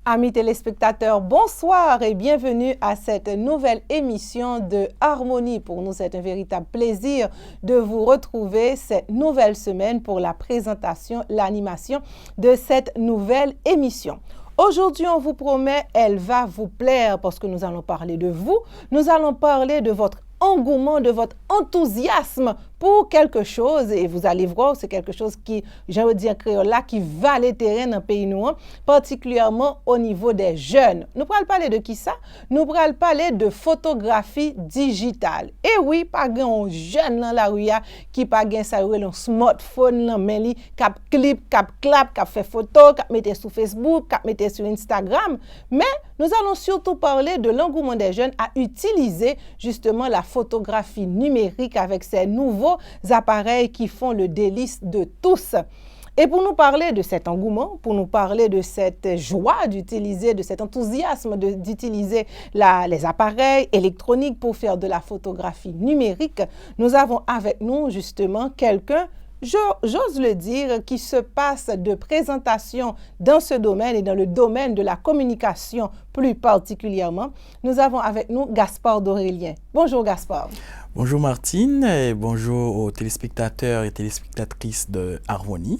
Amis téléspectateurs, bonsoir et bienvenue à cette nouvelle émission de Harmonie. Pour nous, c'est un véritable plaisir de vous retrouver cette nouvelle semaine pour la présentation, l'animation de cette nouvelle émission. Aujourd'hui, on vous promet, elle va vous plaire parce que nous allons parler de vous, nous allons parler de votre engouement, de votre enthousiasme pour quelque chose, et vous allez voir, c'est quelque chose qui, j'ai envie de dire créole là, qui va les terrains dans le pays noir, particulièrement au niveau des jeunes. Nous allons parler de qui ça? Nous allons parler de photographie digitale. Et oui, pas grand jeune dans la rue qui pas gain ça un smartphone là, mais li cap clip, cap clap, cap fait photo, cap mettre sur Facebook, cap mettre sur Instagram, mais nous allons surtout parler de l'engouement des jeunes à utiliser justement la photographie numérique avec ces nouveaux appareils qui font le délice de tous. Et pour nous parler de cet engouement, pour nous parler de cette joie d'utiliser, de cet enthousiasme d'utiliser les appareils électroniques pour faire de la photographie numérique, nous avons avec nous justement quelqu'un, j'ose le dire, qui se passe de présentation dans ce domaine et dans le domaine de la communication plus particulièrement. Nous avons avec nous Gaspard Dorélien. Bonjour Gaspard. Bonjour Martine et bonjour aux téléspectateurs et téléspectatrices de Harmonie.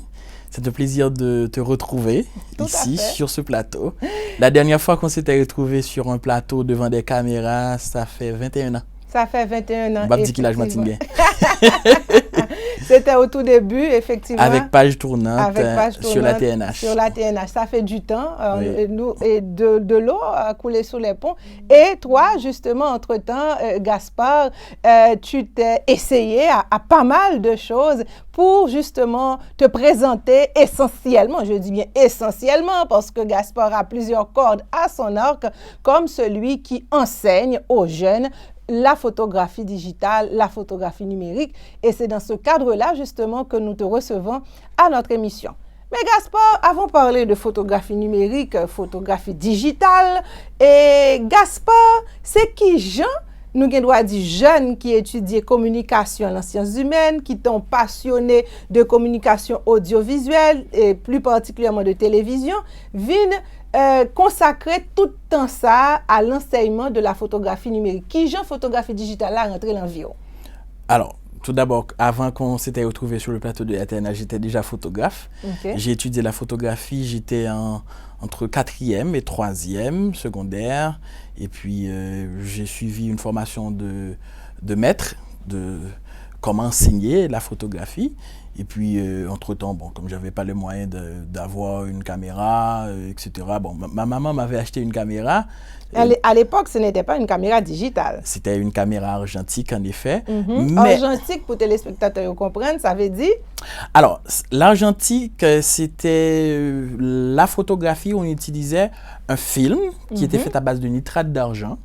C'est un plaisir de te retrouver ici sur ce plateau. La dernière fois qu'on s'était retrouvés sur un plateau devant des caméras, ça fait 21 ans. Ça fait 21 ans. Bah, petit qu'il a, je m'attends bien. C'était au tout début, effectivement. Avec page tournante, sur la TNH. Sur la TNH. Ça fait du temps. Oui. Et de l'eau a coulé sous les ponts. Et toi, justement, entre-temps, Gaspard, tu t'es essayé à pas mal de choses pour justement te présenter essentiellement, je dis bien essentiellement, parce que Gaspard a plusieurs cordes à son arc, comme celui qui enseigne aux jeunes la photographie digitale, la photographie numérique. Et c'est dans ce cadre-là, justement, que nous te recevons à notre émission. Mais Gaspard, avant de parler de photographie numérique, photographie digitale, et Gaspard, c'est qui Jean? Nous avons dit jeunes qui étudient communication en sciences humaines, qui sont passionnés de communication audiovisuelle et plus particulièrement de télévision, viennent consacrer tout le temps ça à l'enseignement de la photographie numérique. Qui genre photographie digitale là rentrer dans l'environ? Alors, tout d'abord, avant qu'on s'était retrouvé sur le plateau de la TNH, j'étais déjà photographe. Okay. J'ai étudié la photographie, j'étais entre 4e et 3e secondaire. Et puis, j'ai suivi une formation de maître, de comment enseigner la photographie. Et puis, entre-temps, bon, comme je n'avais pas les moyens d'avoir une caméra, etc., bon, ma maman m'avait acheté une caméra. À l'époque, ce n'était pas une caméra digitale. C'était une caméra argentique, en effet. Mais argentique, pour téléspectateurs comprendre, ça veut dire? Alors, l'argentique, c'était la photographie où on utilisait un film qui était fait à base de nitrate d'argent.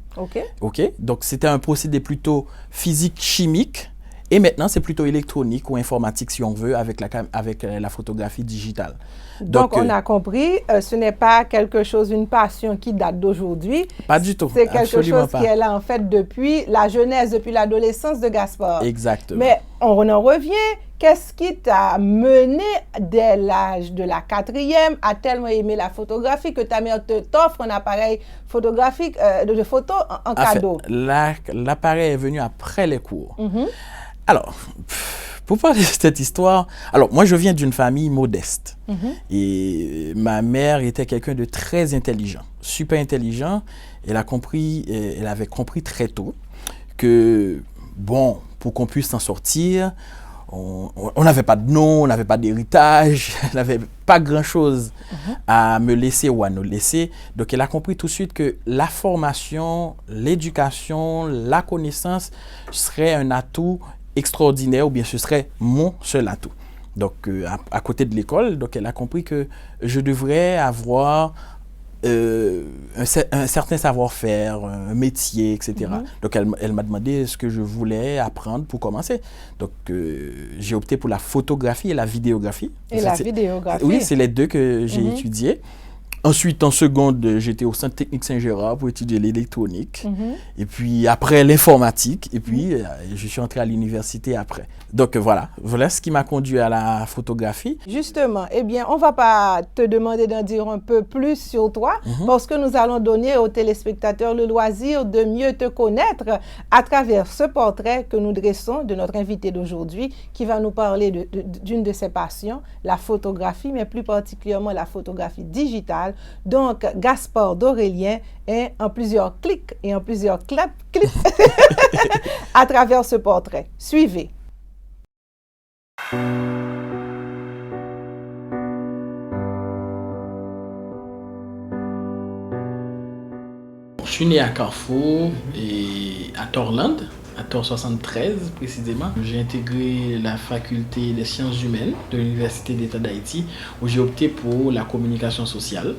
OK. Donc, c'était un procédé plutôt physique-chimique. Et maintenant, c'est plutôt électronique ou informatique, si on veut, avec la photographie digitale. Donc on a compris, ce n'est pas quelque chose, une passion qui date d'aujourd'hui. Pas du tout. C'est quelque chose qui est là, en fait, depuis la jeunesse, depuis l'adolescence de Gaspard. Exactement. Mais on en revient. Qu'est-ce qui t'a mené dès l'âge de la 4e à tellement aimer la photographie que ta mère t'offre un appareil photographique de photo en cadeau? L'appareil est venu après les cours. Alors, pour parler de cette histoire, alors moi je viens d'une famille modeste et ma mère était quelqu'un de très intelligent, super intelligent. Elle avait compris très tôt que, bon, pour qu'on puisse s'en sortir, on n'avait pas de nom, on n'avait pas d'héritage, elle n'avait pas grand-chose à me laisser ou à nous laisser. Donc, elle a compris tout de suite que la formation, l'éducation, la connaissance serait un atout extraordinaire, ou bien ce serait mon seul atout. Donc, à côté de l'école, donc elle a compris que je devrais avoir un certain savoir-faire, un métier, etc. Donc, elle m'a demandé ce que je voulais apprendre pour commencer. Donc, j'ai opté pour la photographie et la vidéographie. Et la vidéographie? Oui, c'est les deux que j'ai étudiés. Ensuite, en seconde, j'étais au Centre technique Saint-Gérard pour étudier l'électronique. Et puis après l'informatique. Et puis je suis entré à l'université après. Donc voilà ce qui m'a conduit à la photographie. Justement, eh bien, on ne va pas te demander d'en dire un peu plus sur toi parce que nous allons donner aux téléspectateurs le loisir de mieux te connaître à travers ce portrait que nous dressons de notre invité d'aujourd'hui qui va nous parler d'une de ses passions, la photographie, mais plus particulièrement la photographie digitale. Donc, Gaspard d'Aurélien est en plusieurs clics et en plusieurs clips à travers ce portrait. Suivez. Je suis né à Carrefour et à Torland, à Tor 73 précisément. J'ai intégré la faculté des sciences humaines de l'Université d'État d'Haïti où j'ai opté pour la communication sociale.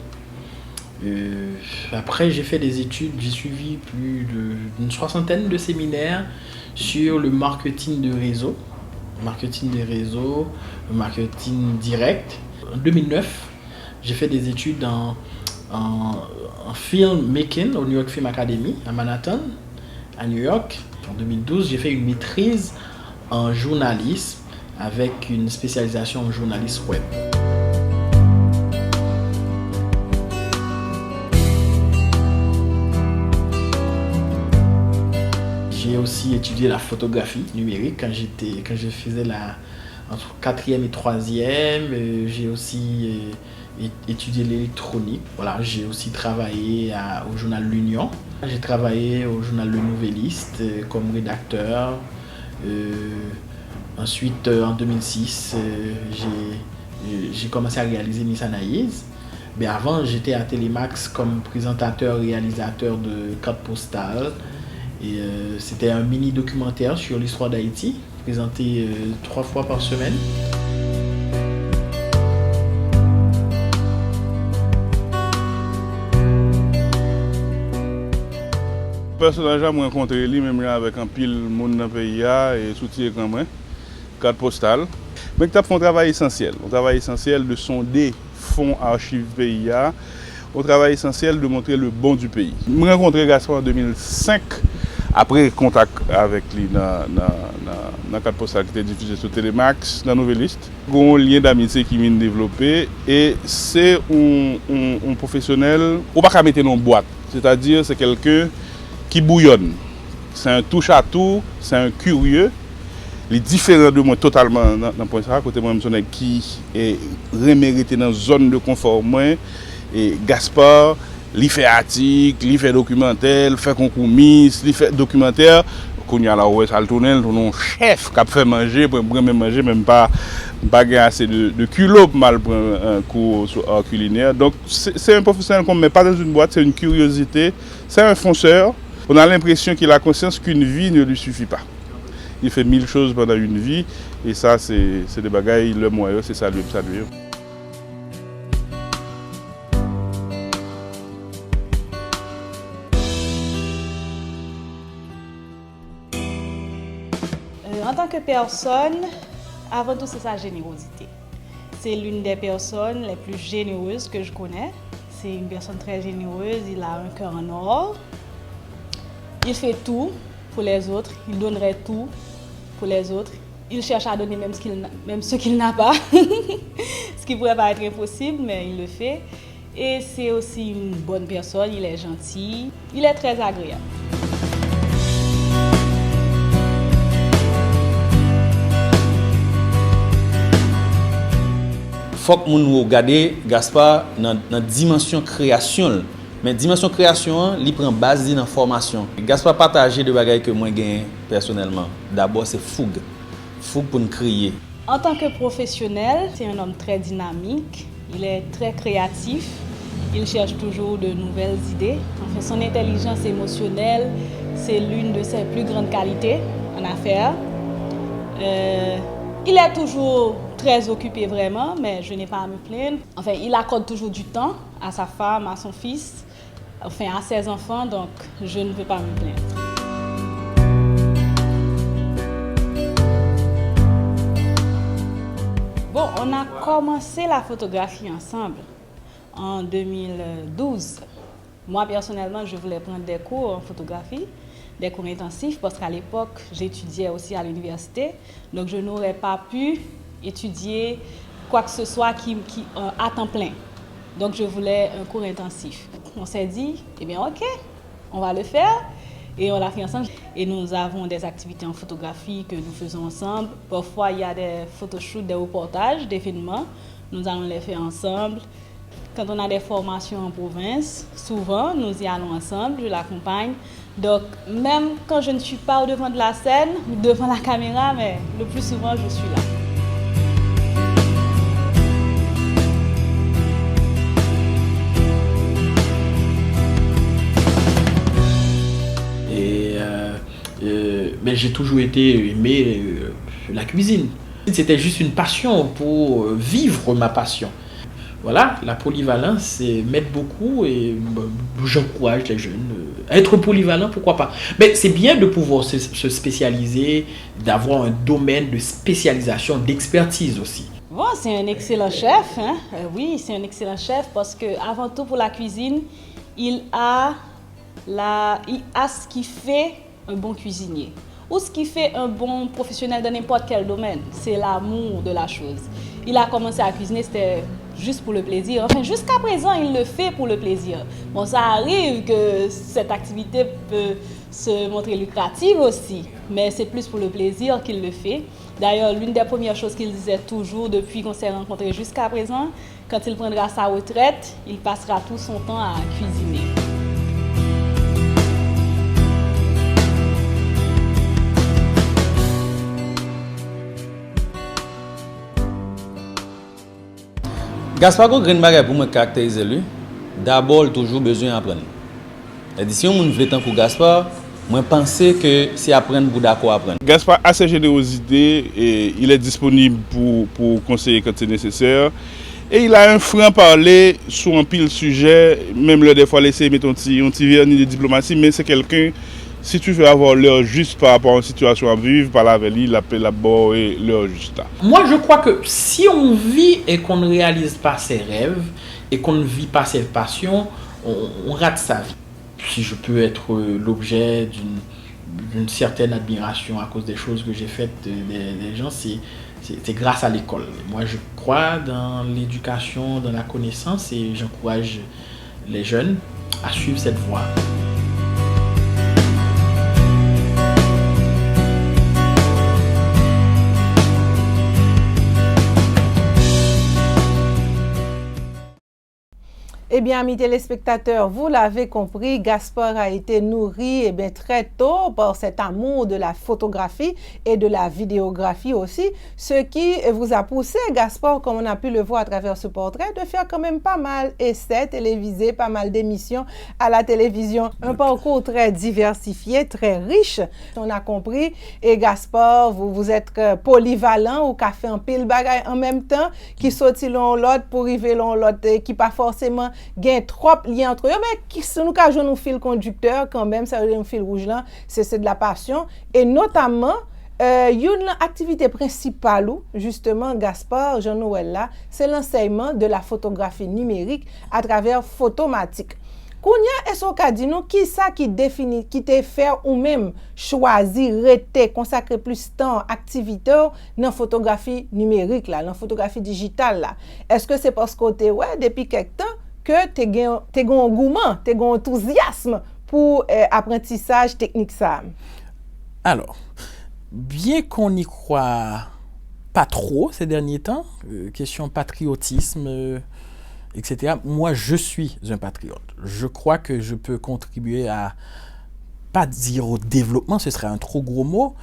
Après, j'ai fait des études, j'ai suivi plus d'une soixantaine de séminaires sur le marketing de réseau, le marketing direct. En 2009, j'ai fait des études en filmmaking au New York Film Academy à Manhattan, à New York. En 2012, j'ai fait une maîtrise en journalisme avec une spécialisation en journalisme web. J'ai aussi étudié la photographie numérique quand je faisais entre 4e et 3e. J'ai aussi étudié l'électronique. Voilà, j'ai aussi travaillé au journal L'Union. J'ai travaillé au journal Le Nouvelliste comme rédacteur. Ensuite, en 2006, j'ai commencé à réaliser Miss Anaïs. Mais avant, j'étais à Télémax comme présentateur-réalisateur de cartes postales. Et c'était un mini documentaire sur l'histoire d'Haïti, présenté 3 fois par semaine. Personnellement, j'ai rencontré lui même avec un pile monde dans le pays et soutien quand même, carte postale. Mais tu as fait un travail essentiel. Un travail essentiel de sonder fonds archives pays, un travail essentiel de montrer le bon du pays. J'ai rencontré Gaspard en 2005. Après contact avec lui dans carte postale qui était diffusé sur Télémax, dans Nouvelliste. Il y a un lien d'amitié qui vient de développer et c'est un professionnel, on ne peut pas mettre dans une boîte. C'est-à-dire c'est quelqu'un qui bouillonne. C'est un touche-à-tout, c'est un curieux. Il est différent de moi totalement dans le point ça, côté moi même qui est rémérité dans une zone de confort moins. Et Gaspard, il fait article, il fait documentaire, il fait concours Miss, il fait documentaire. Quand il y a la ouest al tunnel, on chef qui a fait manger, pour même manger, même pas assez de kilos pour mal prendre un cours culinaire. Donc c'est un professionnel qu'on ne met pas dans une boîte, c'est une curiosité, c'est un fonceur. On a l'impression qu'il a conscience qu'une vie ne lui suffit pas. Il fait 1000 choses pendant une vie et ça c'est des bagailles, le moyen, c'est saluer. En tant que personne, avant tout, c'est sa générosité. C'est l'une des personnes les plus généreuses que je connais. C'est une personne très généreuse, il a un cœur en or. Il fait tout pour les autres, il donnerait tout pour les autres. Il cherche à donner même ce qu'il n'a pas, ce qui pourrait paraître impossible, mais il le fait. Et c'est aussi une bonne personne, il est gentil, il est très agréable. Il faut que nous regardions Gaspard dans la dimension création. Mais la dimension création, il prend base dans la formation. Gaspard partage de bagages que moi gagne personnellement. D'abord, c'est fougue. Fougue pour nous créer. En tant que professionnel, c'est un homme très dynamique. Il est très créatif. Il cherche toujours de nouvelles idées. Enfin, son intelligence émotionnelle, c'est l'une de ses plus grandes qualités en affaires. Il est toujours très occupé vraiment, mais je n'ai pas à me plaindre. Enfin, il accorde toujours du temps à sa femme, à son fils, enfin à ses enfants, donc je ne peux pas me plaindre. Bon, on a commencé la photographie ensemble en 2012. Moi, personnellement, je voulais prendre des cours en photographie, des cours intensifs, parce qu'à l'époque, j'étudiais aussi à l'université. Donc, je n'aurais pas pu étudier quoi que ce soit à temps plein. Donc, je voulais un cours intensif. On s'est dit, eh bien, OK, on va le faire. Et on l'a fait ensemble. Et nous avons des activités en photographie que nous faisons ensemble. Parfois, il y a des photoshoots, des reportages, d'événements. Nous allons les faire ensemble. Quand on a des formations en province, souvent, nous y allons ensemble, je l'accompagne. Donc, même quand je ne suis pas au devant de la scène, devant la caméra, mais le plus souvent, je suis là. Mais j'ai toujours aimé la cuisine. C'était juste une passion pour vivre ma passion. Voilà, la polyvalence m'aide beaucoup et j'encourage les jeunes. Être polyvalent, pourquoi pas. Mais c'est bien de pouvoir se spécialiser, d'avoir un domaine de spécialisation, d'expertise aussi. Bon, c'est un excellent chef, hein? Oui, c'est un excellent chef parce que avant tout pour la cuisine, il a ce qui fait un bon cuisinier ou ce qui fait un bon professionnel dans n'importe quel domaine. C'est l'amour de la chose. Il a commencé à cuisiner, c'était juste pour le plaisir. Enfin, jusqu'à présent, il le fait pour le plaisir. Bon, ça arrive que cette activité peut se montrer lucrative aussi, mais c'est plus pour le plaisir qu'il le fait. D'ailleurs, l'une des premières choses qu'il disait toujours depuis qu'on s'est rencontrés jusqu'à présent, quand il prendra sa retraite, il passera tout son temps à cuisiner. Gaspard a une bagage pour me caractériser lui. D'abord, toujours besoin d'apprendre. Si on veut tant pour Gaspard, moi pense que c'est apprendre pour d'accord apprendre. Gaspard a sa générosité et il est disponible pour conseiller quand c'est nécessaire. Et il a un franc-parler sur un pile sujet, même là des fois laisser mettre un petit vernis de diplomatie, mais c'est quelqu'un, si tu veux avoir l'heure juste par rapport à une situation à vivre, parle avec lui, il appelle là-bas et l'heure juste là. Moi, je crois que si on vit et qu'on ne réalise pas ses rêves et qu'on ne vit pas ses passions, on rate sa vie. Si je peux être l'objet d'une certaine admiration à cause des choses que j'ai faites des gens, c'est grâce à l'école. Moi, je crois dans l'éducation, dans la connaissance et j'encourage les jeunes à suivre cette voie. Eh bien, amis téléspectateurs, vous l'avez compris, Gaspard a été nourri très tôt par cet amour de la photographie et de la vidéographie aussi, ce qui vous a poussé, Gaspard, comme on a pu le voir à travers ce portrait, de faire quand même pas mal d'essais télévisés, pas mal d'émissions à la télévision. Un parcours très diversifié, très riche, on a compris. Et Gaspard, vous êtes polyvalent ou qu'a fait un pile bagaille en même temps, qui sortit l'autre pour arriver l'autre, qui pas forcément gain trop liens entre eux, mais qui nous ka joindre un fil conducteur quand même, ça veut dire un fil rouge là, c'est de la passion et notamment une activité principale justement Gaspard Jean-Noël là, c'est l'enseignement de la photographie numérique à travers Photomatique. Kounya, est-ce qu'on dit nous qui ça qui définit, qui te fait ou même choisir, rester, consacrer plus de temps, activité dans photographie numérique là, dans photographie digitale là? Est-ce que c'est parce que tu ouais depuis quelque temps que tu as un engouement, tu as un enthousiasme pour apprentissage technique ça? Alors, bien qu'on n'y croit pas trop ces derniers temps, question patriotisme, etc., moi je suis un patriote. Je crois que je peux contribuer à, pas dire au développement, ce serait un trop gros mot,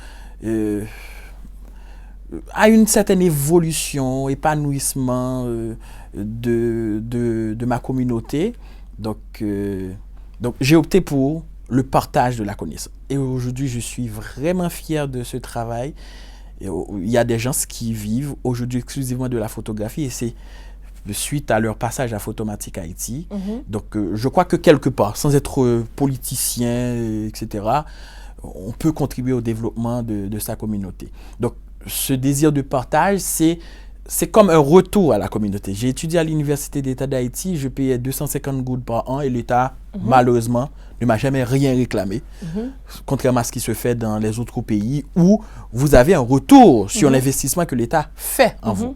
à une certaine évolution, épanouissement de ma communauté. Donc j'ai opté pour le partage de la connaissance. Et aujourd'hui, je suis vraiment fier de ce travail. Et il y a des gens qui vivent aujourd'hui exclusivement de la photographie et c'est suite à leur passage à Photomatique Haïti. Donc je crois que quelque part, sans être politicien, etc., on peut contribuer au développement de sa communauté. Donc ce désir de partage, c'est c'est comme un retour à la communauté. J'ai étudié à l'Université d'État d'Haïti, je payais 250 gouttes par an et l'État, malheureusement, ne m'a jamais rien réclamé, contrairement à ce qui se fait dans les autres pays où vous avez un retour sur l'investissement que l'État fait en vous.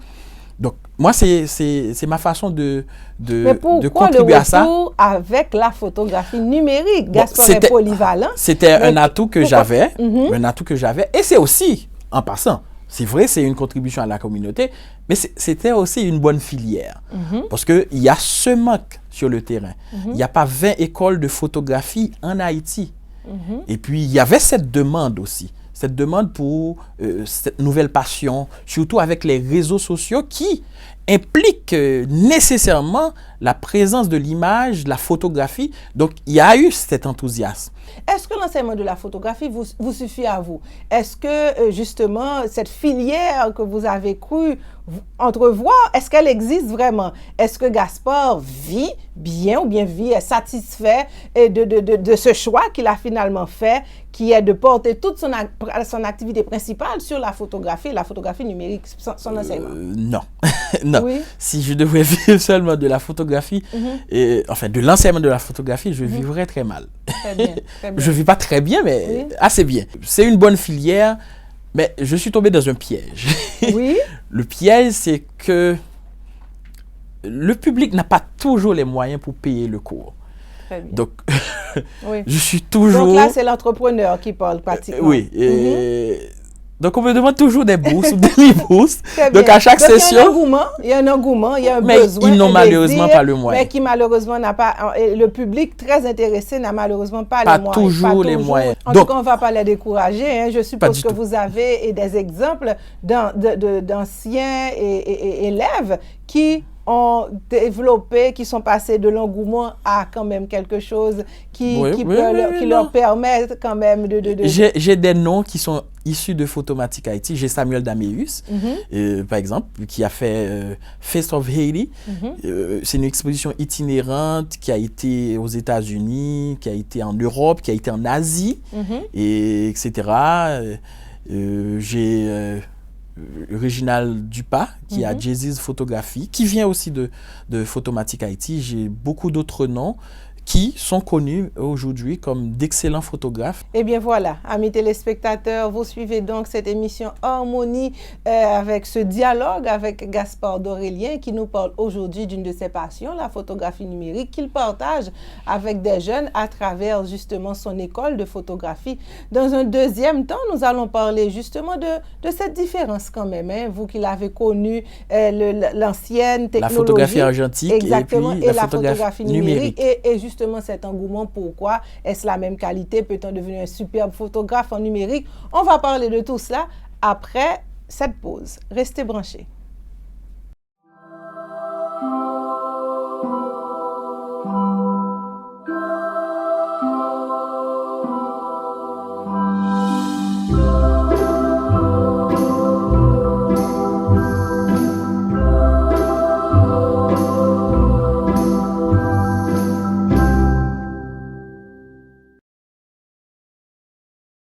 Donc, moi, c'est ma façon de contribuer à ça. Mais pourquoi le retour avec la photographie numérique? Gaspard est polyvalent. C'était un atout que j'avais, et c'est aussi, en passant, c'est vrai, c'est une contribution à la communauté, mais c'était aussi une bonne filière. Parce qu'il y a ce manque sur le terrain. Il n'y a pas 20 écoles de photographie en Haïti. Et puis, il y avait cette demande aussi. Cette demande pour cette nouvelle passion, surtout avec les réseaux sociaux qui impliquent nécessairement la présence de l'image, la photographie. Donc, il y a eu cet enthousiasme. Est-ce que l'enseignement de la photographie vous suffit à vous? Est-ce que, justement, cette filière que vous avez cru entrevoir, est-ce qu'elle existe vraiment? Est-ce que Gaspard vit bien ou bien est satisfait de ce choix qu'il a finalement fait, qui est de porter toute son activité principale sur la photographie numérique, son enseignement? Non. Non. Oui. Si je devais vivre seulement de la photographie, de l'enseignement de la photographie, je vivrais très mal. Très bien, très bien. Je ne vis pas très bien, mais assez bien. C'est une bonne filière, mais je suis tombé dans un piège. Oui. Le piège, c'est que le public n'a pas toujours les moyens pour payer le cours. Très bien. Donc, Oui. je suis toujours... Donc là, c'est l'entrepreneur qui parle pratiquement. Oui. Donc, on me demande toujours des bourses ou des bourses. Très Donc, bien. à chaque session... Il y a un engouement, il y a un mais besoin. ils n'ont un malheureusement désir, pas le moyen. Mais qui malheureusement n'a pas... Le public très intéressé n'a malheureusement pas les moyens. Toujours les moyens. En Donc, tout cas, on ne va pas les décourager. Hein. Je suppose que vous avez des exemples d'anciens élèves qui ont développé, qui sont passés de l'engouement à quand même quelque chose qui leur permet quand même de... J'ai des noms qui sont issus de Photomatic Haïti. J'ai Samuel Daméus, par exemple, qui a fait Face of Haiti. C'est une exposition itinérante qui a été aux États-Unis, qui a été en Europe, qui a été en Asie, et etc. J'ai... Réginald Dupas, qui a Jay's Photographie, qui vient aussi de Photomatic Haïti. J'ai beaucoup d'autres noms qui sont connus aujourd'hui comme d'excellents photographes. Eh bien voilà, amis téléspectateurs, vous suivez donc cette émission Harmonie avec ce dialogue avec Gaspard Dorélien qui nous parle aujourd'hui d'une de ses passions, la photographie numérique, qu'il partage avec des jeunes à travers justement son école de photographie. Dans un deuxième temps, nous allons parler justement de cette différence quand même, hein, vous qui l'avez connu, l'ancienne technologie. La photographie argentique exactement, et puis la photographie numérique. Et justement cet engouement, pourquoi est-ce la même qualité? Peut-on devenir un superbe photographe en numérique? On va parler de tout cela après cette pause. Restez branchés.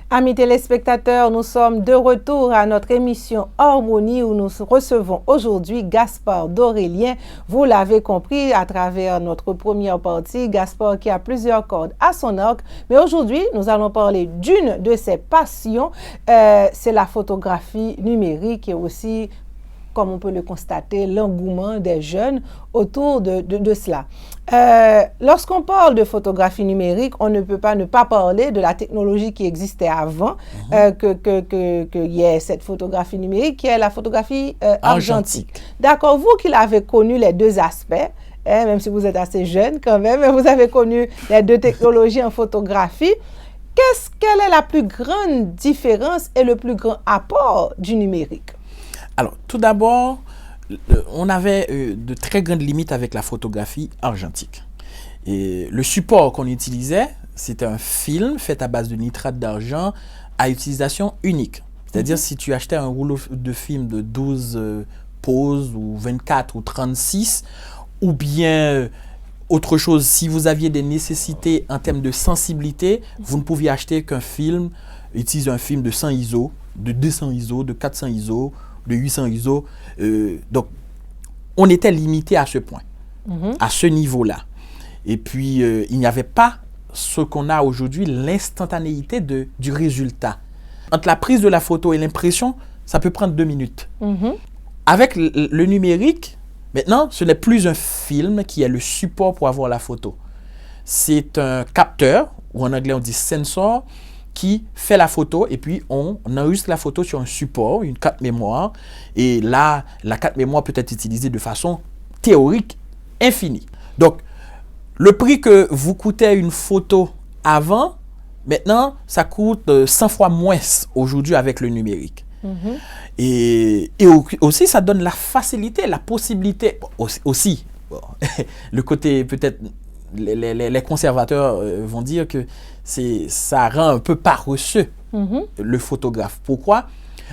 Amis téléspectateurs, nous sommes de retour à notre émission Harmonie où nous recevons aujourd'hui Gaspard Dorélien. Vous l'avez compris à travers notre première partie, Gaspard qui a plusieurs cordes à son arc. Mais aujourd'hui, nous allons parler d'une de ses passions, c'est la photographie numérique et aussi, comme on peut le constater, l'engouement des jeunes autour de cela. Lorsqu'on parle de photographie numérique, on ne peut pas ne pas parler de la technologie qui existait avant qu'il y ait cette photographie numérique, qui est la photographie argentique. D'accord, vous qui l'avez connu les deux aspects, même si vous êtes assez jeune quand même, vous avez connu les deux technologies en photographie. Quelle est la plus grande différence et le plus grand apport du numérique? Alors, tout d'abord, on avait de très grandes limites avec la photographie argentique. Et le support qu'on utilisait, c'était un film fait à base de nitrate d'argent à utilisation unique. C'est-à-dire, si tu achetais un rouleau de film de 12 poses ou 24 ou 36, ou bien autre chose, si vous aviez des nécessités en termes de sensibilité, vous ne pouviez acheter qu'un film, utiliser un film de 100 ISO, de 200 ISO, de 400 ISO, de 800 ISO. Donc, on était limité à ce point, à ce niveau-là. Et puis, il n'y avait pas ce qu'on a aujourd'hui, l'instantanéité du résultat. Entre la prise de la photo et l'impression, ça peut prendre 2 minutes. Avec le numérique, maintenant, ce n'est plus un film qui est le support pour avoir la photo. C'est un capteur, ou en anglais on dit sensor, qui fait la photo et puis on enregistre la photo sur un support, une carte mémoire. Et là, la carte mémoire peut être utilisée de façon théorique infinie. Donc, le prix que vous coûtait une photo avant, maintenant, ça coûte 100 fois moins aujourd'hui avec le numérique. Et aussi, ça donne la facilité, la possibilité, aussi, bon, le côté peut-être, les conservateurs vont dire que ça rend un peu paresseux le photographe. Pourquoi?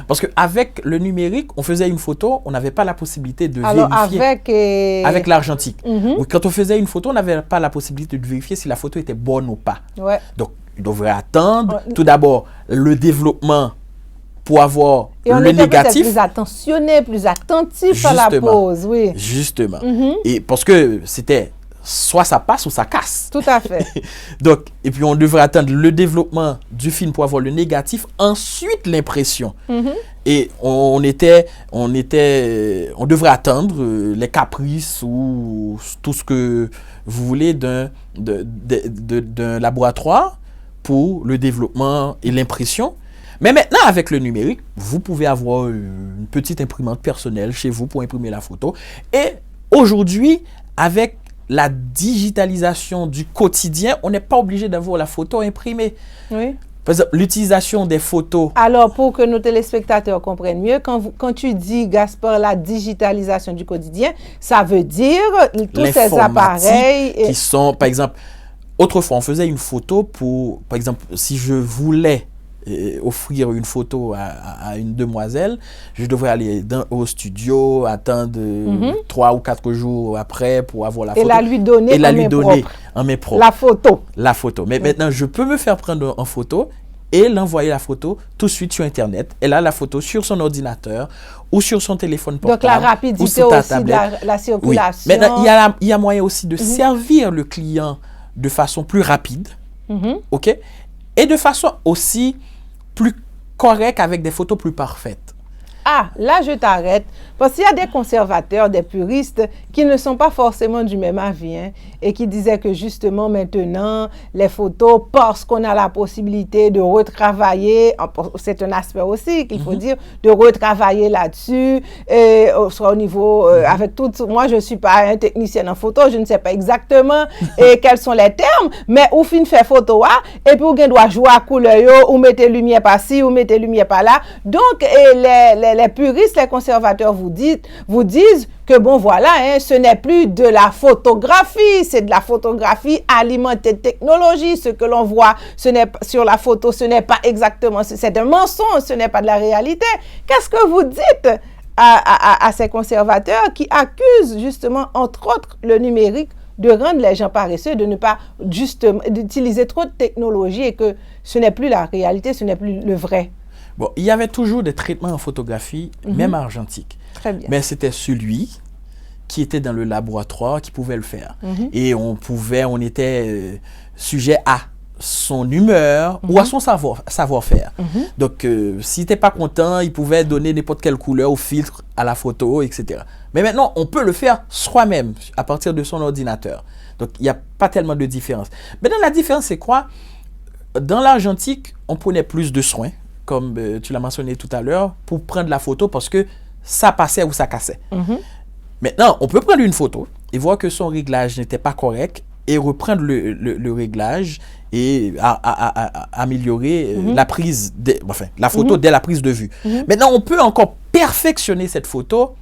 Parce qu'avec le numérique, on faisait une photo, on n'avait pas la possibilité de vérifier. Avec l'argentique. Quand on faisait une photo, on n'avait pas la possibilité de vérifier si la photo était bonne ou pas. Donc, il devrait attendre tout d'abord le développement pour avoir le négatif. Plus attentionné, plus attentif à la pose. Oui. Justement. Et parce que c'était soit ça passe ou ça casse. Tout à fait. Donc, et puis on devrait attendre le développement du film pour avoir le négatif, ensuite l'impression. Et on devrait attendre les caprices ou tout ce que vous voulez d'un laboratoire pour le développement et l'impression. Mais maintenant, avec le numérique, vous pouvez avoir une petite imprimante personnelle chez vous pour imprimer la photo. Et aujourd'hui, avec la digitalisation du quotidien, on n'est pas obligé d'avoir la photo imprimée. Oui. Par exemple, l'utilisation des photos. Alors, pour que nos téléspectateurs comprennent mieux, quand tu dis, Gaspard, la digitalisation du quotidien, ça veut dire tous ces appareils. Qui sont, par exemple, autrefois, on faisait une photo pour, par exemple, si je voulais offrir une photo à une demoiselle, je devrais aller au studio, attendre 3 ou 4 jours après pour avoir la photo. Et la lui donner en main propre. La photo. Mais maintenant, je peux me faire prendre en photo et l'envoyer la photo tout de suite sur Internet. Elle a la photo sur son ordinateur ou sur son téléphone portable. Donc, la rapidité aussi de la circulation. Oui. Maintenant, il y a moyen aussi de servir le client de façon plus rapide. OK? Et de façon aussi plus correcte avec des photos plus parfaites. Ah, là, je t'arrête. Parce qu'il y a des conservateurs, des puristes qui ne sont pas forcément du même avis et qui disaient que justement maintenant, les photos, parce qu'on a la possibilité de retravailler, c'est un aspect aussi qu'il faut dire, de retravailler là-dessus, soit au niveau, avec tout, moi je ne suis pas un technicien en photo, je ne sais pas exactement quels sont les termes, mais ou fin fait photo, et puis on doit jouer à couleur, ou mettre lumière par-ci, ou mettre lumière par-là. Donc, les puristes, les conservateurs vous disent que bon voilà, ce n'est plus de la photographie, c'est de la photographie alimentée de technologie. Ce que l'on voit sur la photo, ce n'est pas exactement, c'est un mensonge, ce n'est pas de la réalité. Qu'est-ce que vous dites à ces conservateurs qui accusent justement, entre autres, le numérique de rendre les gens paresseux, de ne pas justement d'utiliser trop de technologie et que ce n'est plus la réalité, ce n'est plus le vrai? Bon, il y avait toujours des traitements en photographie, même argentique. Très bien. Mais c'était celui qui était dans le laboratoire qui pouvait le faire. Et on était sujet à son humeur ou à son savoir-faire. Donc, s'il n'était pas content, il pouvait donner n'importe quelle couleur ou filtre à la photo, etc. Mais maintenant, on peut le faire soi-même à partir de son ordinateur. Donc, il n'y a pas tellement de différence. Maintenant, la différence, c'est quoi? Dans l'argentique, on prenait plus de soins, comme tu l'as mentionné tout à l'heure, pour prendre la photo parce que ça passait ou ça cassait. Maintenant, on peut prendre une photo et voir que son réglage n'était pas correct et reprendre le réglage et améliorer la prise, la photo dès la prise de vue. Maintenant, on peut encore perfectionner cette photo,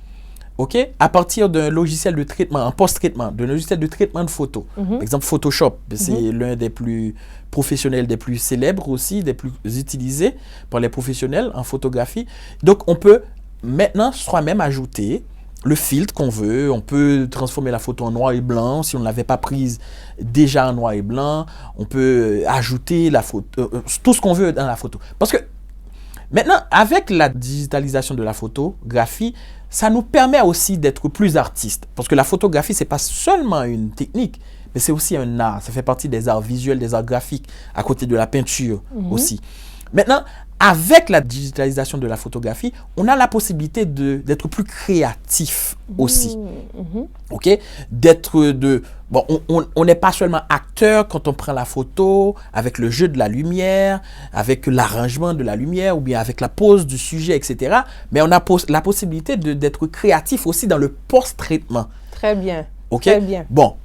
à partir d'un logiciel de traitement, en post-traitement, d'un logiciel de traitement de photo. Par exemple, Photoshop, c'est l'un des plus professionnels, des plus célèbres aussi, des plus utilisés par les professionnels en photographie. Donc, on peut maintenant soi-même ajouter le filtre qu'on veut. On peut transformer la photo en noir et blanc si on ne l'avait pas prise déjà en noir et blanc. On peut ajouter la photo, tout ce qu'on veut dans la photo. Parce que Maintenant, avec la digitalisation de la photographie, ça nous permet aussi d'être plus artistes. Parce que la photographie, ce n'est pas seulement une technique, mais c'est aussi un art. Ça fait partie des arts visuels, des arts graphiques, à côté de la peinture aussi. Maintenant, avec la digitalisation de la photographie, on a la possibilité d'être plus créatif aussi. OK? Bon, on n'est pas seulement acteur quand on prend la photo, avec le jeu de la lumière, avec l'arrangement de la lumière, ou bien avec la pose du sujet, etc. Mais on a la possibilité d'être créatif aussi dans le post-traitement. Très bien. OK? Très bien. Bon.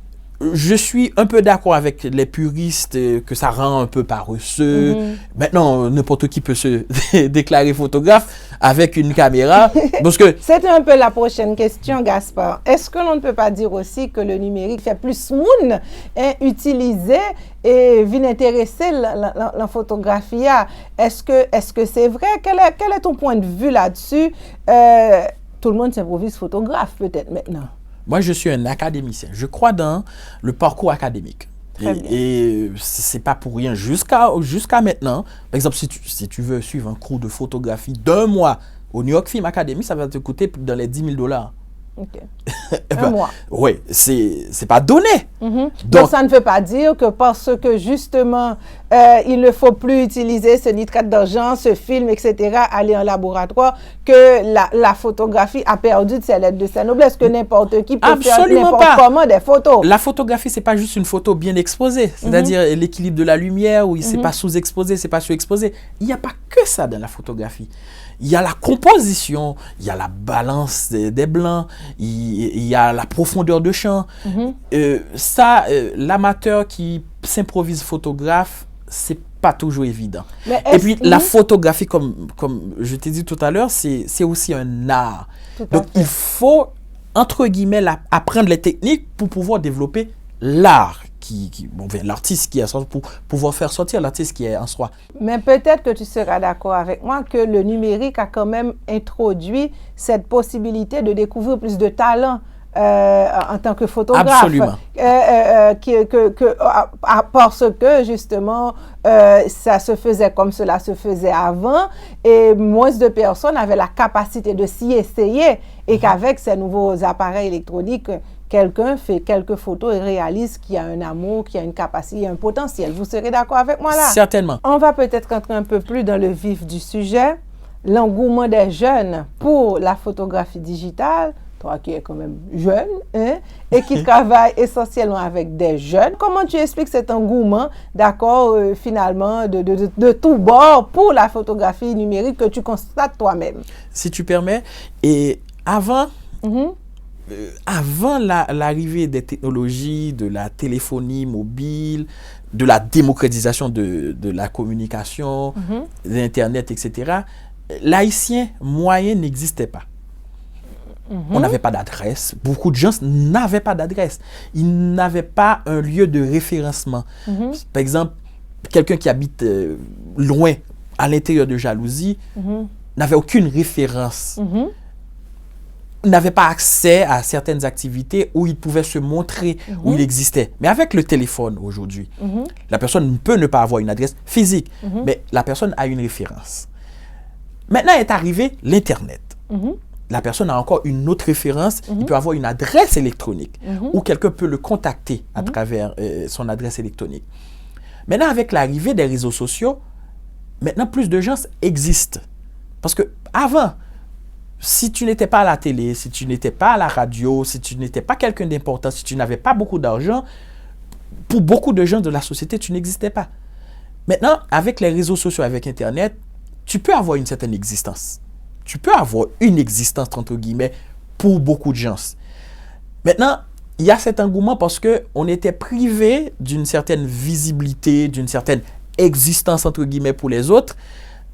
Je suis un peu d'accord avec les puristes que ça rend un peu paresseux. Maintenant, n'importe qui peut se déclarer photographe avec une caméra. Parce que c'était un peu la prochaine question, Gaspard. Est-ce que l'on ne peut pas dire aussi que le numérique fait plus moun utiliser et vient intéresser la photographie? Est-ce que c'est vrai? Quel est ton point de vue là-dessus? Tout le monde s'improvise photographe peut-être maintenant. Moi, je suis un académicien. Je crois dans le parcours académique. Et ce n'est pas pour rien. Jusqu'à maintenant, par exemple, si tu veux suivre un cours de photographie d'1 mois au New York Film Academy, ça va te coûter dans les $10 000. OK. Un mois. Oui, c'est pas donné. Donc, ça ne veut pas dire que parce que justement, il ne faut plus utiliser ce nitrate d'argent, ce film, etc., aller en laboratoire, que la photographie a perdu de ses lettres de sa noblesse, que n'importe qui peut faire n'importe comment des photos. La photographie, c'est pas juste une photo bien exposée, c'est-à-dire l'équilibre de la lumière, où c'est pas sous-exposé, c'est pas surexposé. Il n'y a pas que ça dans la photographie. Il y a la composition, il y a la balance des blancs, il y a la profondeur de champ. L'amateur qui s'improvise photographe, c'est pas toujours évident. Et puis la photographie, comme je t'ai dit tout à l'heure, c'est aussi un art. Donc il faut, entre guillemets, apprendre les techniques pour pouvoir développer l'art. L'artiste qui est en soi, pour pouvoir faire sortir l'artiste qui est en soi. Mais peut-être que tu seras d'accord avec moi que le numérique a quand même introduit cette possibilité de découvrir plus de talents en tant que photographe. Absolument. Parce que justement, ça se faisait comme cela se faisait avant et moins de personnes avaient la capacité de s'y essayer et qu'avec ces nouveaux appareils électroniques, quelqu'un fait quelques photos et réalise qu'il y a un amour, qu'il y a une capacité, un potentiel. Vous serez d'accord avec moi là? Certainement. On va peut-être rentrer un peu plus dans le vif du sujet. L'engouement des jeunes pour la photographie digitale, toi qui es quand même jeune, et qui travaille essentiellement avec des jeunes, comment tu expliques cet engouement, d'accord, finalement, de tous bords pour la photographie numérique que tu constates toi-même? Si tu permets, et avant l'arrivée des technologies, de la téléphonie mobile, de la démocratisation de la communication, de l'Internet, etc., l'haïtien moyen n'existait pas. On n'avait pas d'adresse. Beaucoup de gens n'avaient pas d'adresse. Ils n'avaient pas un lieu de référencement. Par exemple, quelqu'un qui habite loin, à l'intérieur de Jalousie, n'avait aucune référence. N'avait pas accès à certaines activités où il pouvait se montrer, où il existait. Mais avec le téléphone aujourd'hui, la personne peut ne pas avoir une adresse physique, mais la personne a une référence. Maintenant est arrivé l'Internet. La personne a encore une autre référence, il peut avoir une adresse électronique ou quelqu'un peut le contacter à travers son adresse électronique. Maintenant, avec l'arrivée des réseaux sociaux, maintenant plus de gens existent. Parce que avant, si tu n'étais pas à la télé, si tu n'étais pas à la radio, si tu n'étais pas quelqu'un d'important, si tu n'avais pas beaucoup d'argent, pour beaucoup de gens de la société, tu n'existais pas. Maintenant, avec les réseaux sociaux, avec Internet, tu peux avoir une certaine existence. Tu peux avoir une existence, entre guillemets, pour beaucoup de gens. Maintenant, il y a cet engouement parce qu'on était privé d'une certaine visibilité, d'une certaine existence, entre guillemets, pour les autres.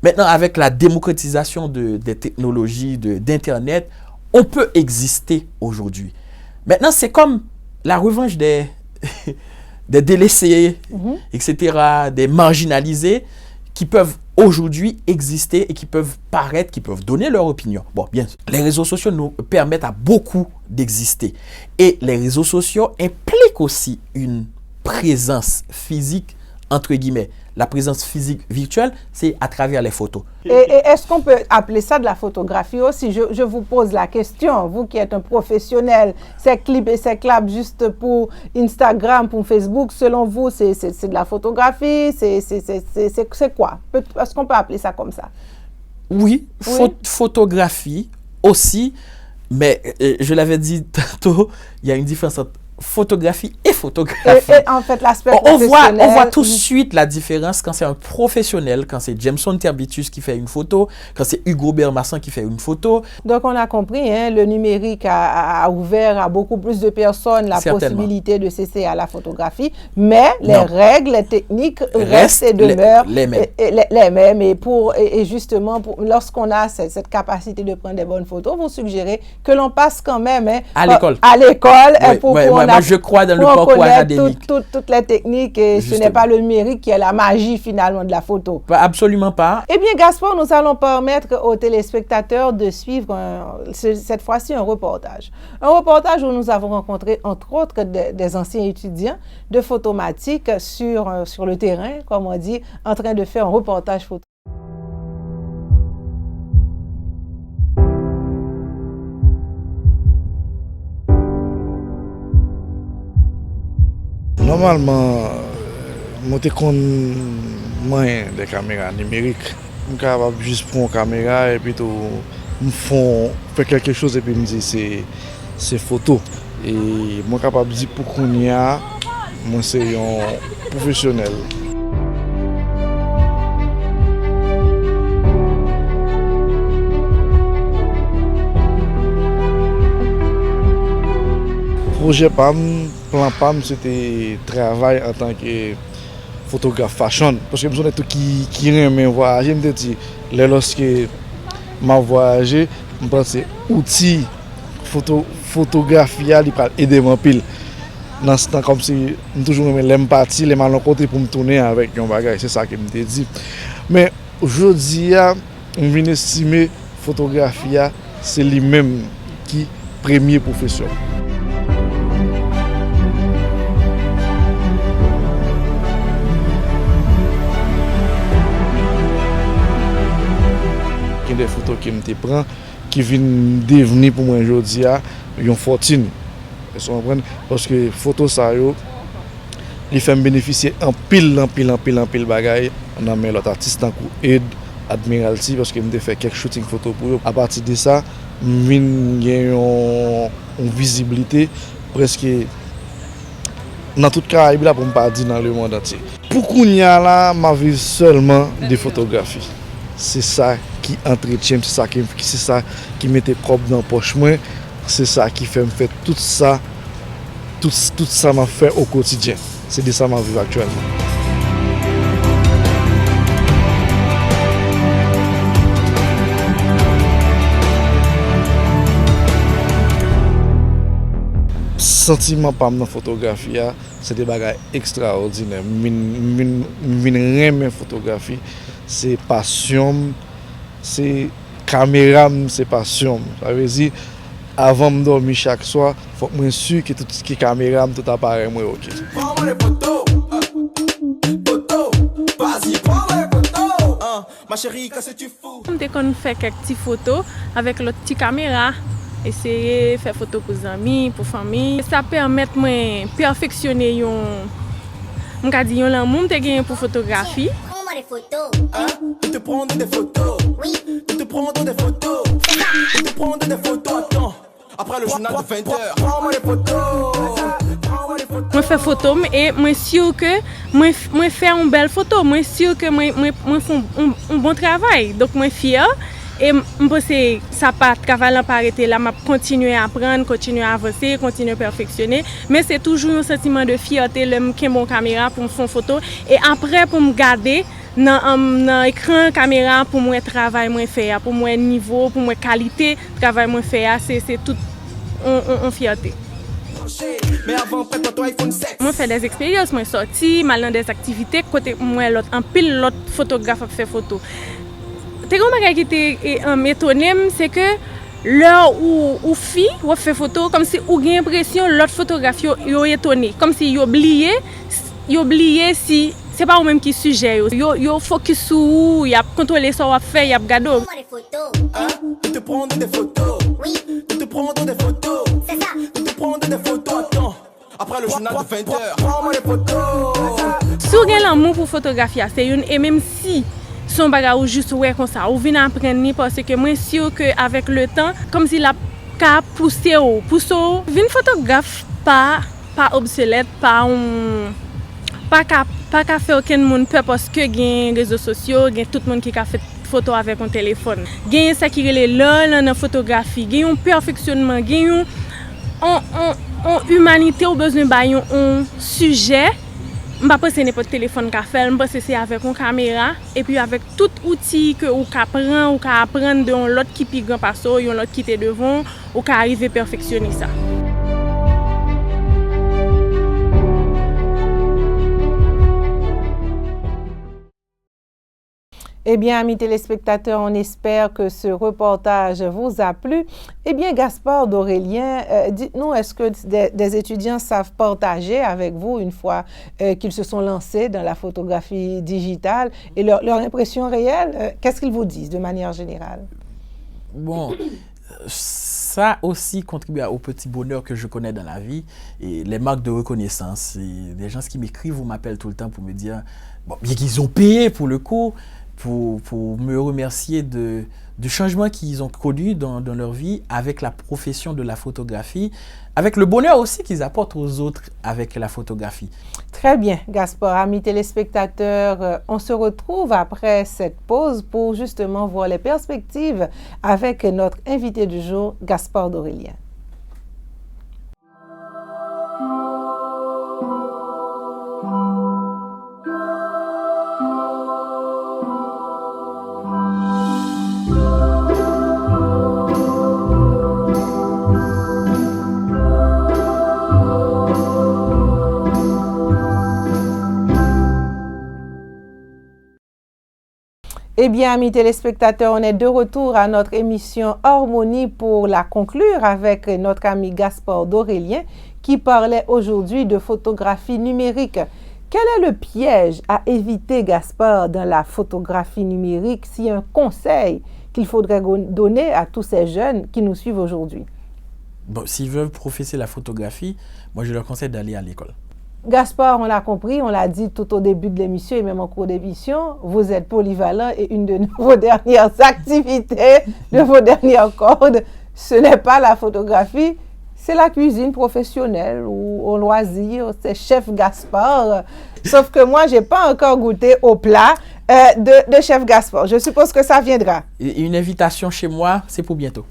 Maintenant, avec la démocratisation des technologies, d'Internet, on peut exister aujourd'hui. Maintenant, c'est comme la revanche des délaissés, etc., des marginalisés qui peuvent aujourd'hui exister et qui peuvent paraître, qui peuvent donner leur opinion. Bon, bien sûr, les réseaux sociaux nous permettent à beaucoup d'exister. Et les réseaux sociaux impliquent aussi une présence physique entre guillemets. La présence physique virtuelle, c'est à travers les photos. Et est-ce qu'on peut appeler ça de la photographie aussi? Je vous pose la question, vous qui êtes un professionnel, ces clips et ces claps juste pour Instagram, pour Facebook, selon vous, c'est de la photographie? C'est quoi? Est-ce qu'on peut appeler ça comme ça? Oui, photographie aussi, mais je l'avais dit tantôt, il y a une différence entre photographie et photographie. Et en fait, l'aspect professionnel... On voit tout de suite la différence quand c'est un professionnel, quand c'est Jameson Terbitus qui fait une photo, quand c'est Hugo Bermasson qui fait une photo. Donc, on a compris, hein, le numérique a ouvert à beaucoup plus de personnes la possibilité de cesser à la photographie, mais les règles, les techniques restent et demeurent les mêmes. Et justement, lorsqu'on a cette capacité de prendre des bonnes photos, vous suggérez que l'on passe quand même à l'école. Moi, je crois dans le parcours académique. Toutes les techniques, et ce n'est pas le numérique qui est la magie finalement de la photo. Absolument pas. Eh bien, Gaspard, nous allons permettre aux téléspectateurs de suivre cette fois-ci un reportage. Un reportage où nous avons rencontré, entre autres, des anciens étudiants de photomatique sur le terrain, comme on dit, en train de faire un reportage photo. Normalement, je suis moyen des caméras numériques. Je suis capable juste prendre une caméra et puis faire quelque chose et puis me dire c'est photo. Et je suis capable de dire pour qu'on y a, moi c'est un professionnel. Projet PAM, plan PAM, c'était travail en tant que photographe fashion. Parce que je me tout qui aime voyager, je me dis, lorsque je voyagé, je pense que l'outil photographie il peut aider mon pile. Dans ce temps, comme si je toujours aimé l'empathie, les mal côté pour me tourner avec un bagage, c'est ça que je me dit. Mais aujourd'hui, on vient estimer photographie, c'est lui-même qui premier profession. Des photos que je prends qui viennent devenir pour moi aujourd'hui une fortune. Parce que les photos, ça les fait bénéficier en pile bagaille. On a mis l'autre artiste dans Ed Admiralty parce que je fait quelques shooting photos pour eux. À partir de ça, j'ai une visibilité presque dans toute Caraïbe pour ne pas dire dans le monde entier. Pour qu'on y a là, ma vie seulement des photographies. C'est ça qui entretient, c'est ça qui mettait propre dans la poche moi, c'est ça qui fait me faire tout ça m'a fait au quotidien. C'est de ça ma vie actuellement. Sentiment pas dans la photographie, c'est des bagages extraordinaires. J'aime photographie. C'est passion, c'est caméra, c'est passion. Ça veut dire, avant de dormir chaque soir, il faut que je sois sûr que tout ce qui est caméra, tout appareil, moi ok. Prends-moi les photos, vas-y, prends-moi les photos, ma chérie, qu'est-ce que tu fous? Dès qu'on fait quelques petites photos avec notre petite caméra, essayer de faire photos pour les amis, pour la famille, ça permet de perfectionner l'amour pour photographie. Des photos. De te prendre des photos. Oui. De te prendre des photos. De te prendre des photos. Attends. Après le journal de 20h. Prends-moi des photos. Moi fais photo et moi sûr que moi faire une belle photo. Moi sûr que moi fais un bon travail. Donc moi fier et je pense que ça pas travail là pas arrêter là, m'a continuer à apprendre, continuer à avancer, continuer à perfectionner, mais c'est toujours un sentiment de fierté le qui mon caméra pour me faire une photo et après pour me garder dans écran caméra pour moi travail moi faire, pour moi niveau, pour moi qualité travail moi faire, c'est tout en fierté. Moi fais des expériences, moi sorti, mal dans des activités côté moi l'autre en pile l'autre photographe fait photo. C'est un bagage qui était étonné, c'est que l'heure où fille ou fait photo comme si ou gain impression l'autre photographe yo étonné, comme si yo oublié si c'est pas ou même qui sujet yo focus sur ou, y a contrôler ça ou fait, y a gado. Hein? De te prendre des photos. Oui. De te prendre des photos. C'est ça. De te prendre des photos. Attends. Après le journal de 20h, prends-moi des photos. Si vous avez l'amour pour photographier, c'est une et même si son bagage ou juste ouais comme ça, ou vient apprendre parce que moi sûr que avec le temps, comme si la ka pousser vin photographe pas obsolète, pas faire aucun monde peur parce que gain réseaux sociaux, gain tout le monde qui a fait photo avec un téléphone. Gain ça qui relè là dans photographie, gain un perfectionnement, gain en humanité au besoin bayon un sujet. M'pa penser n'importe téléphone qu'a fait, m'pa penser c'est avec une caméra et puis avec tout outil que ou qu'a prend ou qu'a apprendre de l'autre qui plus grand passo, yon l'autre qui t'est devant ou qu'a arriver perfectionner ça. Eh bien, amis téléspectateurs, on espère que ce reportage vous a plu. Eh bien, Gaspard d'Aurélien, dites-nous, est-ce que des étudiants savent partager avec vous une fois qu'ils se sont lancés dans la photographie digitale et leur impression réelle, qu'est-ce qu'ils vous disent de manière générale? Bon, ça aussi contribue au petit bonheur que je connais dans la vie et les marques de reconnaissance. Et des gens qui m'écrivent ou m'appellent tout le temps pour me dire, bon, bien qu'ils ont payé pour le cours, pour me remercier du changement qu'ils ont connu dans leur vie avec la profession de la photographie, avec le bonheur aussi qu'ils apportent aux autres avec la photographie. Très bien, Gaspard. Amis téléspectateurs, on se retrouve après cette pause pour justement voir les perspectives avec notre invité du jour, Gaspard d'Aurélien. Eh bien, amis téléspectateurs, on est de retour à notre émission Harmonie pour la conclure avec notre ami Gaspard d'Aurélien qui parlait aujourd'hui de photographie numérique. Quel est le piège à éviter, Gaspard, dans la photographie numérique, s'il y a un conseil qu'il faudrait donner à tous ces jeunes qui nous suivent aujourd'hui? Bon, s'ils veulent professer la photographie, moi je leur conseille d'aller à l'école. Gaspard, on l'a compris, on l'a dit tout au début de l'émission et même en cours d'émission, vous êtes polyvalent et une de vos dernières activités, de vos dernières cordes, ce n'est pas la photographie, c'est la cuisine professionnelle ou au loisir, c'est Chef Gaspard. Sauf que moi, je n'ai pas encore goûté au plat de Chef Gaspard. Je suppose que ça viendra. Une invitation chez moi, c'est pour bientôt.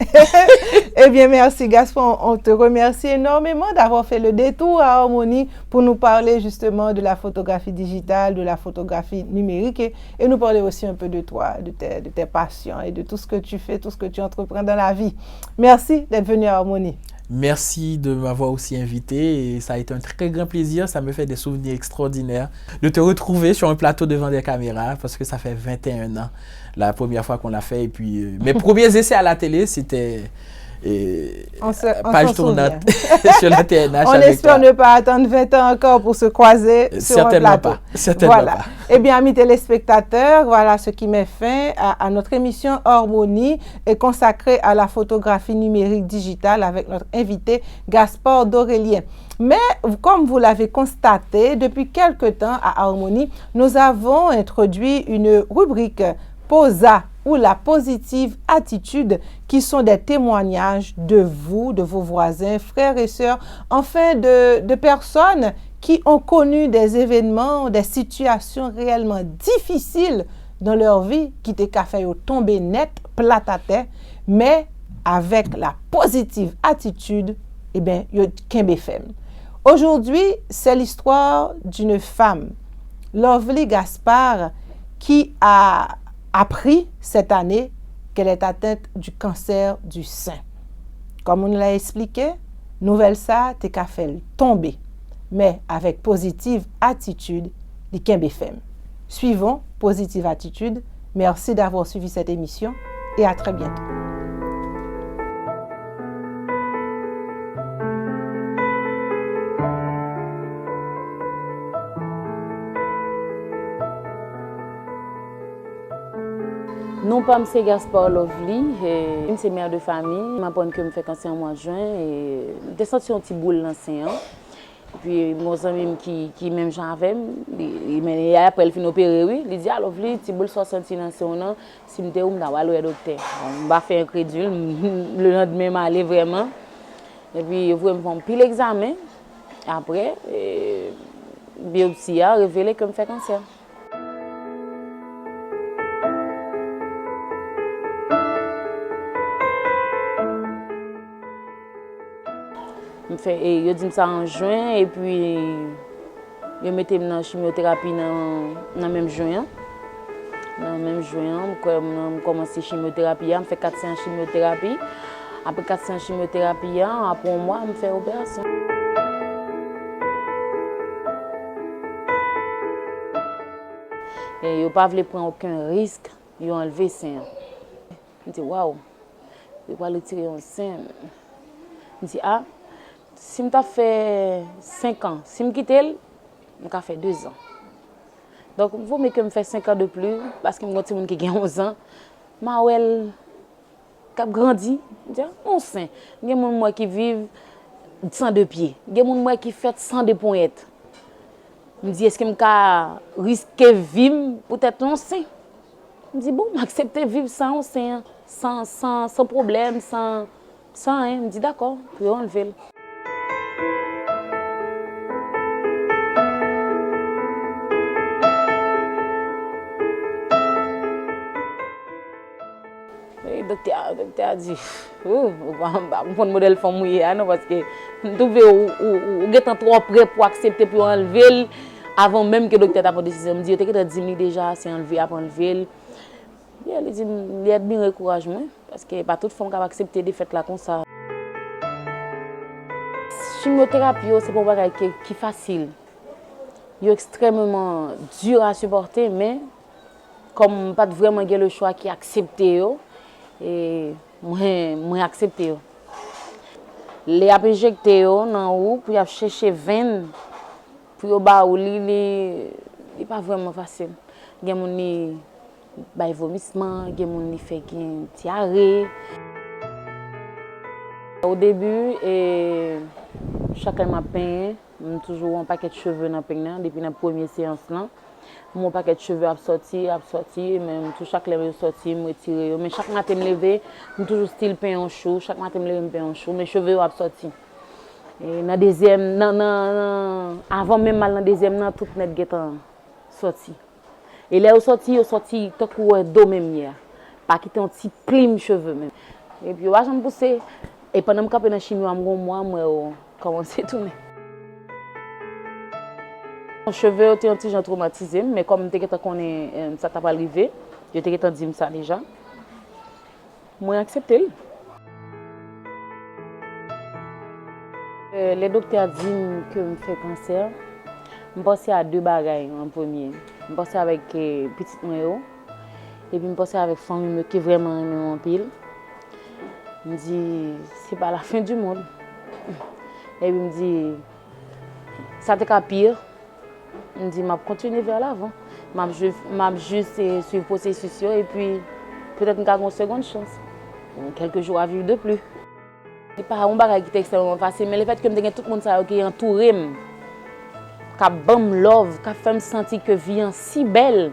Eh bien, merci Gaspard. On te remercie énormément d'avoir fait le détour à Harmonie pour nous parler justement de la photographie digitale, de la photographie numérique et nous parler aussi un peu de toi, de tes passions et de tout ce que tu fais, tout ce que tu entreprends dans la vie. Merci d'être venu à Harmonie. Merci de m'avoir aussi invité et ça a été un très grand plaisir. Ça me fait des souvenirs extraordinaires de te retrouver sur un plateau devant des caméras parce que ça fait 21 ans la première fois qu'on l'a fait. Et puis mes premiers essais à la télé, c'était page tournante sur la TNH. On espère ne pas attendre 20 ans encore pour se croiser sur un plateau. Certainement voilà. pas. Eh bien, amis téléspectateurs, voilà ce qui met fin à notre émission Harmonie consacrée à la photographie numérique digitale avec notre invité Gaspard d'Aurélien. Mais comme vous l'avez constaté, depuis quelque temps à Harmonie, nous avons introduit une rubrique POSA ou la positive attitude qui sont des témoignages de vous, de vos voisins, frères et sœurs, enfin de personnes qui ont connu des événements, des situations réellement difficiles dans leur vie, qui t'ont fait tomber net, plat à terre, mais avec la positive attitude, eh bien, yo kembe fem. Aujourd'hui, c'est l'histoire d'une femme, Lovely Gaspard, qui a appris cette année qu'elle est atteinte du cancer du sein. Comme on l'a expliqué, nouvelle ça, t'es qu'à faire tomber, mais avec positive attitude, les kembe fem. Suivons positive attitude. Merci d'avoir suivi cette émission et à très bientôt. Non pas M. Gaspard Lovely, je suis mère de famille. Je m'apprends que je fais cancer en mois de juin et je senti un petit boule dans le. Puis mon ami qui même j'avais, après il finit opérer, oui, il dit ah Lovely, petit boule 60 dans le si je suis où je vais docteur. On va faire un crédule, le lendemain aller vraiment. Et puis vous me font pile l'examen. Après, biopsie a révélé que je fais cancer. Je dis ça en juin et puis je mettais dans la chimiothérapie dans le même juin. Dans le même juin, je commence la chimiothérapie, je fais 4 séances de chimiothérapie. Après 4 séances de chimiothérapie, après un mois, je fais l'opération. Et ils ne pas voulu prendre aucun risque, ils ont enlevé le sein. Je dis waouh, je vais retirer un sein. Je dis ah. Si je fais 5 ans, si je quitte, je fais 2 ans. Donc, il faut que je fasse 5 ans de plus, parce que je suis un qui a 11 ans. Je qui a grandi, je dis, mon sein. Il y a des gens qui vivent sans deux pieds. Il y a des gens qui font sans des pointes. Je me dis, est-ce que je risque de vivre peut-être un sein? Je me dis, bon, j'accepte de vivre sans un sein, sans problème, sans rien. Je me dis, d'accord, je vais enlever. Le docteur a dit, on va prendre un modèle femme mouillée parce que vous êtes trop prêt pour accepter pour enlever avant même que le docteur ait pris décision. Il me dit, tu as 10 minutes déjà, c'est enlevé, après enlever. Il dit, il admire le courage, parce que pas toute femme qui va accepter des faits là comme ça. La chimiothérapie, c'est pas un bagage qui est facile. Il est extrêmement dur à supporter, mais comme pas vraiment le choix qui est accepté. Et moi accepté. Les injectés dans ou pour chercher veine pour ba ou li pas vraiment facile. Gen moun ni bay vomissement, gen moun ni fait diarrhée. Au début chacun m'a peint, toujours un paquet de cheveux dans peignan depuis la première séance là. Mon paquet de cheveux a sorti, même tout chaque lèvre sorti, me retirer. Mais chaque matin me lever, je toujours style pain en chaud, chaque matin me lever pain en chaud, mes cheveux a sorti. Et dans deuxième avant même mal dans deuxième nan tout net getan sorti. Et là sorti tant que dos même hier. Pas quitter un petit plim cheveux même. Et puis je me pousser et pendant que je dans chimio moi commencer à tourner. Mon cheveu était un petit peu traumatisé, mais comme ça t'a pas arrivé, je t'ai dit ça déjà. Moi, j'ai accepté. Les docteurs disent que je fais cancer. Je pense à 2 bagages en premier. Je pense avec petite noyau et puis je pense avec famille qui vraiment aime mon pile. Je me dis c'est pas la fin du monde. Et puis je me dis ça t'est pire. Je me dis, je vais continuer vers l'avant. Je vais juste suivre le processus et puis peut-être que je vais une seconde chance. Quelques jours à vivre de plus. Ce n'est pas un bagage qui est extrêmement facile, mais le fait que je tout le monde qui est entouré, qui a bam love, qui a fait me sentir que la vie est si belle.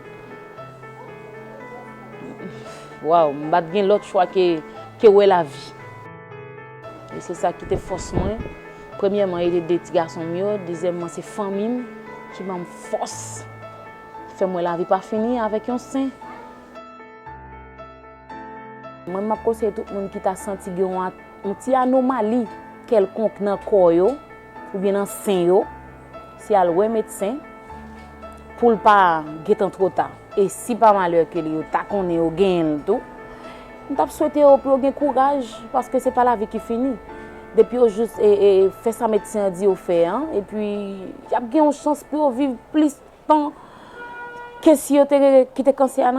Waouh, je vais bien l'autre choix que est la vie. Et c'est ça qui te force moi. Premièrement, il y a des petits garçons mieux. Deuxièmement, c'est famille qui m'a force. Fait-moi la vie pas finie avec un sein. Moi, je conseille tout le monde qui t'a senti une petite anomalie quelconque dans le corps ou bien dans le sein, si elle est médecin, pour ne pas être trop tard. Et si pas malheur que vous avez au gain tout, je souhaite pour avoir courage parce que ce n'est pas la vie qui finit. Depuis que juste fait ça médecin dit au fait et puis il y a une chance pour vivre plus de temps que si vous avez quitté cancer.